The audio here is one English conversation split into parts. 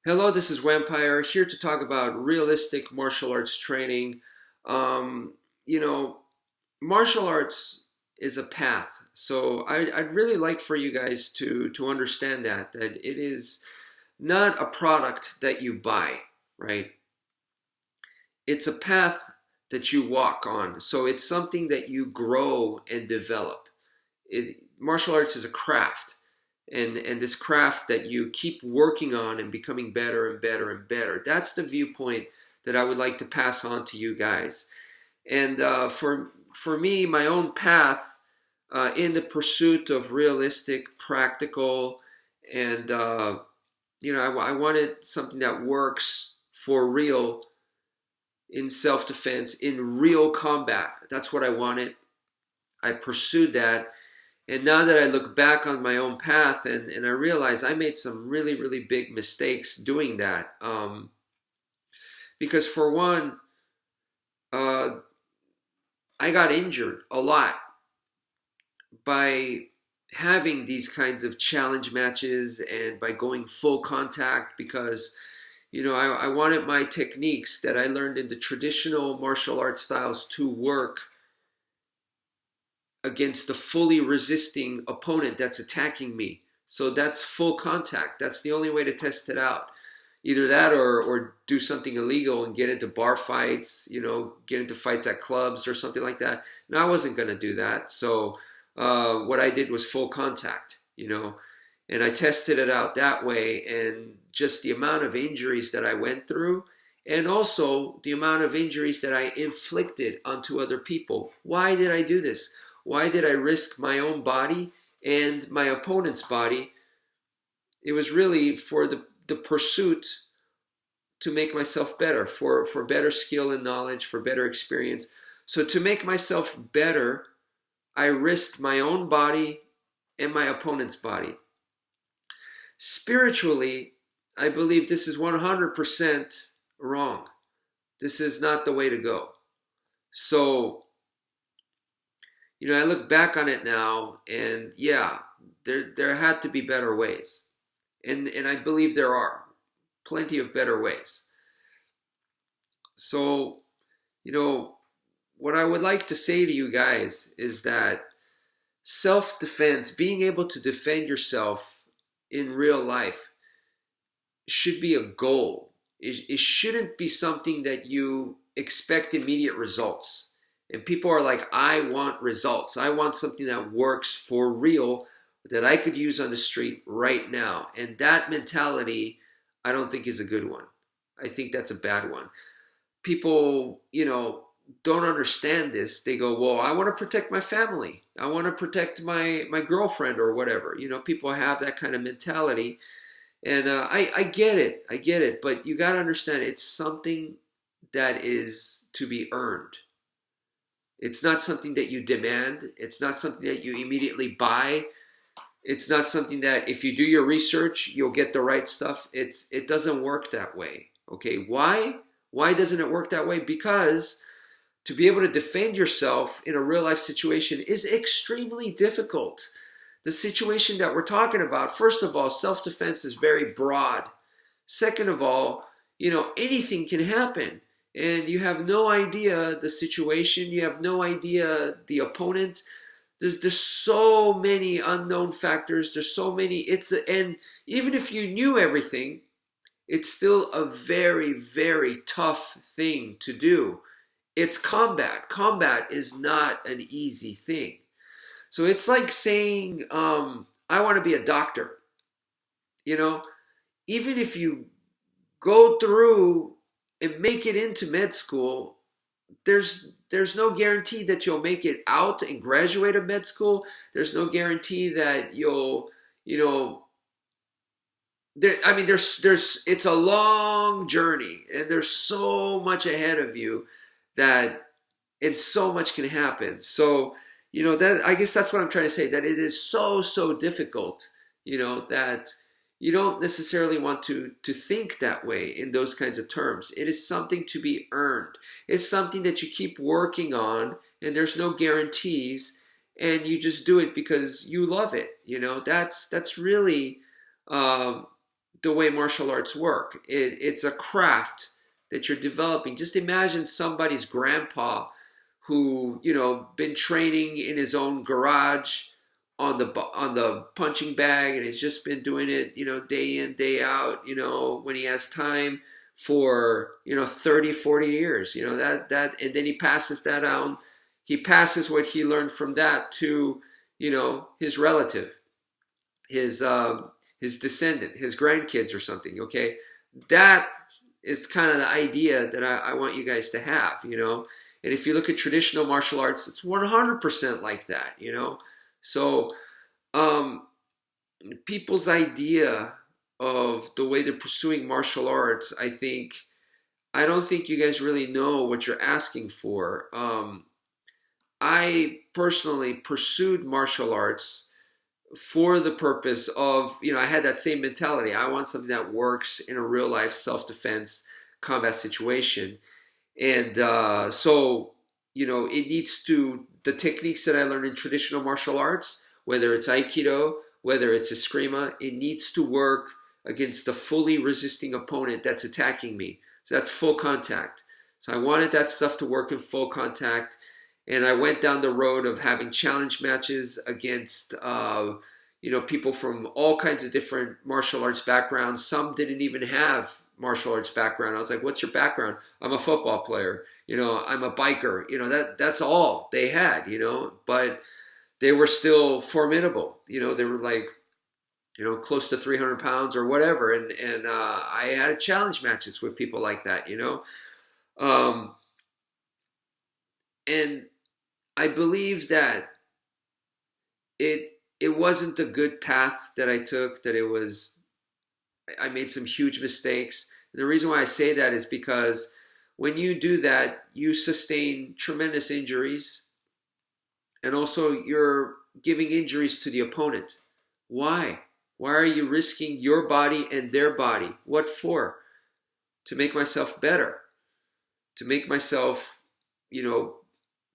Hello, this is wmpyr here to talk about realistic martial arts training. Um, you know, Martial arts is a path. So I'd really like for you guys to understand that it is not a product that you buy, right? It's a path that you walk on. So it's something that you grow and develop. Martial arts is a craft, and this craft that you keep working on and becoming better and better and better. That's the viewpoint that I would like to pass on to you guys. And for me, my own path in the pursuit of realistic, practical, and I wanted something that works for real in self-defense, in real combat. That's what I wanted. I pursued that. And now that I look back on my own path and I realize I made some really, really big mistakes doing that. Because for one, uh, I got injured a lot by having these kinds of challenge matches and by going full contact because, I wanted my techniques that I learned in the traditional martial arts styles to work against a fully resisting opponent that's attacking me. So that's full contact. That's the only way to test it out. Either that or do something illegal and get into bar fights, get into fights at clubs or something like that. And I wasn't going to do that. So what I did was full contact, and I tested it out that way. And just the amount of injuries that I went through and also the amount of injuries that I inflicted onto other people. Why did I do this? Why did I risk my own body and my opponent's body? It was really for the pursuit to make myself better, for better skill and knowledge, for better experience. So to make myself better, I risked my own body and my opponent's body. Spiritually, I believe this is 100% wrong. This is not the way to go. So, I look back on it now, and yeah, there had to be better ways, and I believe there are plenty of better ways. So, what I would like to say to you guys is that self-defense, being able to defend yourself in real life, should be a goal. It shouldn't be something that you expect immediate results. And people are like, I want results. I want something that works for real that I could use on the street right now. And that mentality, I don't think is a good one. I think that's a bad one. People, don't understand this. They go, well, I want to protect my family. I want to protect my girlfriend or whatever. People have that kind of mentality. And I get it. I get it. But you got to understand, it's something that is to be earned. It's not something that you demand. It's not something that you immediately buy. It's not something that if you do your research, you'll get the right stuff. It doesn't work that way. Okay, why? Why doesn't it work that way? Because to be able to defend yourself in a real life situation is extremely difficult. The situation that we're talking about, first of all, self-defense is very broad. Second of all, anything can happen. And you have no idea the situation. You have no idea the opponent. There's so many unknown factors. There's so many. And even if you knew everything, it's still a very, very tough thing to do. It's combat. Combat is not an easy thing. So it's like saying, I want to be a doctor. Even if you go through and make it into med school, there's no guarantee that you'll make it out and graduate of med school. There's no guarantee that you'll, there's it's a long journey and there's so much ahead of you and so much can happen. So, that I guess that's what I'm trying to say, that it is so difficult, that you don't necessarily want to think that way in those kinds of terms. It is something to be earned. It's something that you keep working on, and there's no guarantees, and you just do it because you love it. That's really the way martial arts work. It's a craft that you're developing. Just imagine somebody's grandpa who, been training in his own garage on the punching bag, and has just been doing it, day in, day out, when he has time for, 30, 40 years, and then he passes that on. He passes what he learned from that to, his relative, his his descendant, his grandkids or something. Okay, that is kind of the idea that I want you guys to have. And if you look at traditional martial arts, it's 100% like that. So um, people's idea of the way they're pursuing martial arts, I don't think you guys really know what you're asking for. I personally pursued martial arts for the purpose of, I had that same mentality. I want something that works in a real life self-defense combat situation. And it needs to, the techniques that I learned in traditional martial arts, whether it's Aikido, whether it's Eskrima, it needs to work against a fully resisting opponent that's attacking me. So that's full contact. So I wanted that stuff to work in full contact. And I went down the road of having challenge matches against, people from all kinds of different martial arts backgrounds. Some didn't even have martial arts background. I was like, "What's your background?" "I'm a football player. I'm a biker." That's all they had. But they were still formidable. They were like, close to 300 pounds or whatever. And I had challenge matches with people like that. And I believe that it wasn't a good path that I took, that I made some huge mistakes. And the reason why I say that is because when you do that, you sustain tremendous injuries, and also you're giving injuries to the opponent. Why? Why are you risking your body and their body? What for? To make myself better, to make myself,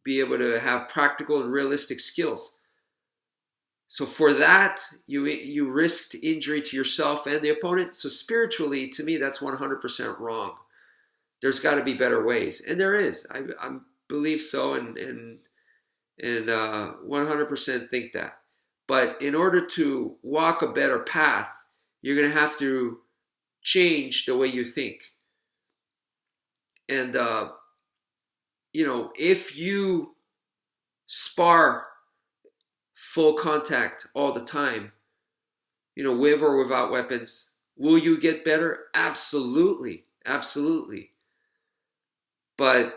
be able to have practical and realistic skills. So for that, you risked injury to yourself and the opponent. So spiritually, to me, that's 100% wrong. There's got to be better ways, and there is. I believe so, and 100% think that. But in order to walk a better path, you're going to have to change the way you think. And if you spar full contact all the time, with or without weapons, will you get better? Absolutely. Absolutely. But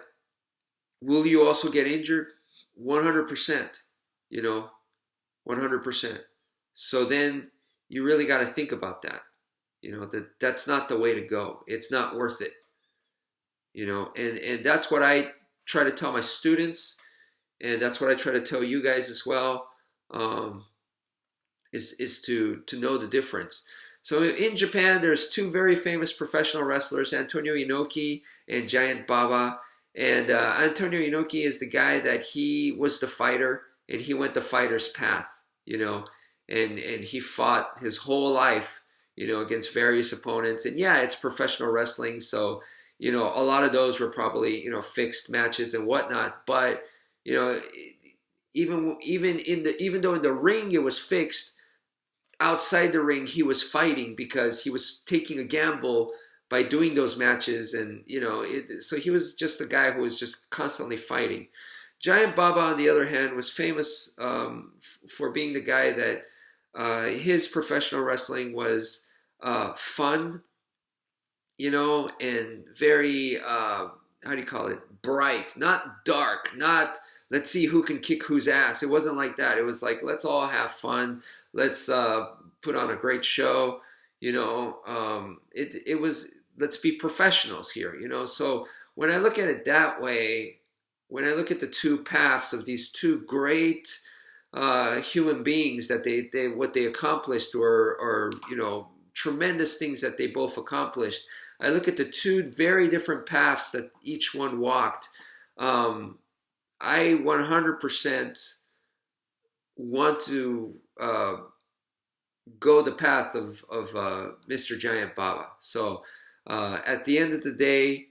will you also get injured? 100%, 100%. So then you really got to think about that, that's not the way to go. It's not worth it, and that's what I try to tell my students, and that's what I try to tell you guys as well, is to know the difference. So in Japan, there's two very famous professional wrestlers, Antonio Inoki and Giant Baba. And Antonio Inoki is the guy that he was the fighter, and he went the fighter's path, and he fought his whole life, against various opponents. And yeah, it's professional wrestling, so a lot of those were probably fixed matches and whatnot. But even though in the ring it was fixed, outside the ring he was fighting because he was taking a gamble by doing those matches. And so he was just a guy who was just constantly fighting. Giant Baba, on the other hand, was famous for being the guy that his professional wrestling was fun, and very, how do you call it, bright, not dark, not let's see who can kick whose ass. It wasn't like that. It was like, let's all have fun. Let's put on a great show. It was, let's be professionals here. So when I look at it that way, when I look at the two paths of these two great human beings, that they what they accomplished, or tremendous things that they both accomplished, I look at the two very different paths that each one walked. I 100% want to go the path of Mr. Giant Baba. So at the end of the day,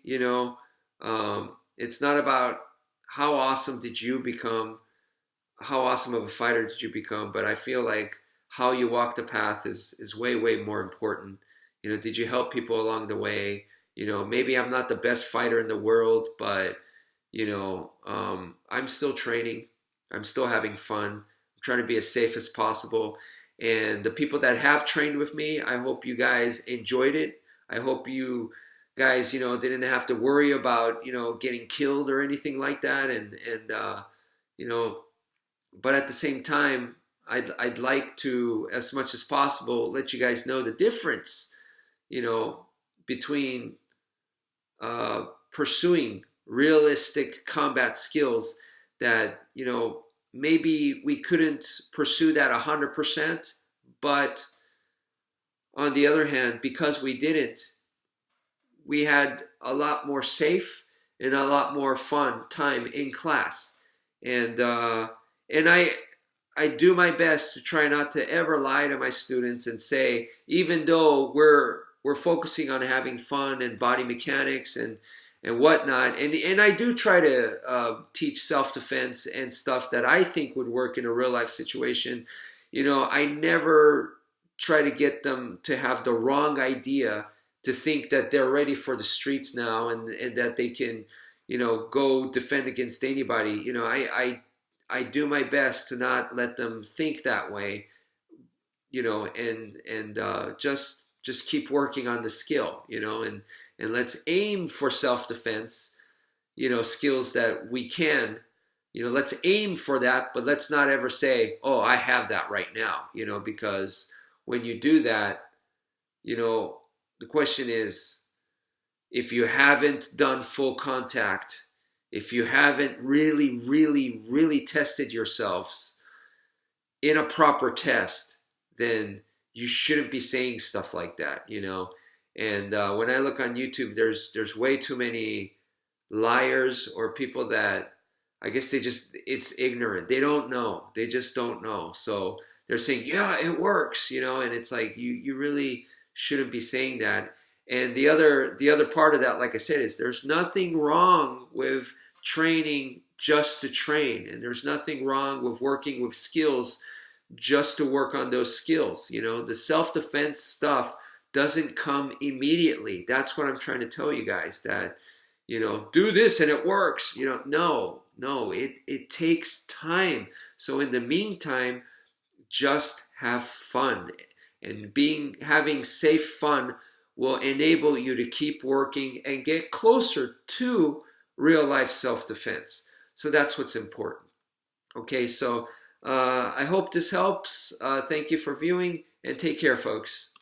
it's not about how awesome did you become, how awesome of a fighter did you become, but I feel like how you walk the path is way, way more important. Did you help people along the way? Maybe I'm not the best fighter in the world, but I'm still training. I'm still having fun. I'm trying to be as safe as possible. And the people that have trained with me, I hope you guys enjoyed it. I hope you guys, didn't have to worry about, getting killed or anything like that. And you know, but at the same time, I'd like to, as much as possible, let you guys know the difference, between pursuing realistic combat skills that, maybe we couldn't pursue that 100%, but on the other hand, because we didn't, we had a lot more safe and a lot more fun time in class. And I do my best to try not to ever lie to my students and say, even though we're focusing on having fun and body mechanics and whatnot, and I do try to teach self-defense and stuff that I think would work in a real life situation. I never try to get them to have the wrong idea, to think that they're ready for the streets now, and that they can, go defend against anybody. I do my best to not let them think that way, and just keep working on the skill, and let's aim for self-defense, skills that we can, let's aim for that, but let's not ever say, oh, I have that right now, because when you do that, the question is, if you haven't done full contact, if you haven't really, really, really tested yourselves in a proper test, then you shouldn't be saying stuff like that, And when I look on YouTube, there's way too many liars or people that I guess it's ignorant. They don't know. They just don't know. So they're saying, yeah, it works, and it's like you really shouldn't be saying that. And the other part of that, like I said, is there's nothing wrong with training just to train, and there's nothing wrong with working with skills just to work on those skills. The self-defense stuff doesn't come immediately. That's what I'm trying to tell you guys, that do this and it works. No, it takes time. So in the meantime, just have fun, and having safe fun will enable you to keep working and get closer to real life self-defense. So that's what's important. Okay, so I hope this helps. Thank you for viewing, and take care, folks.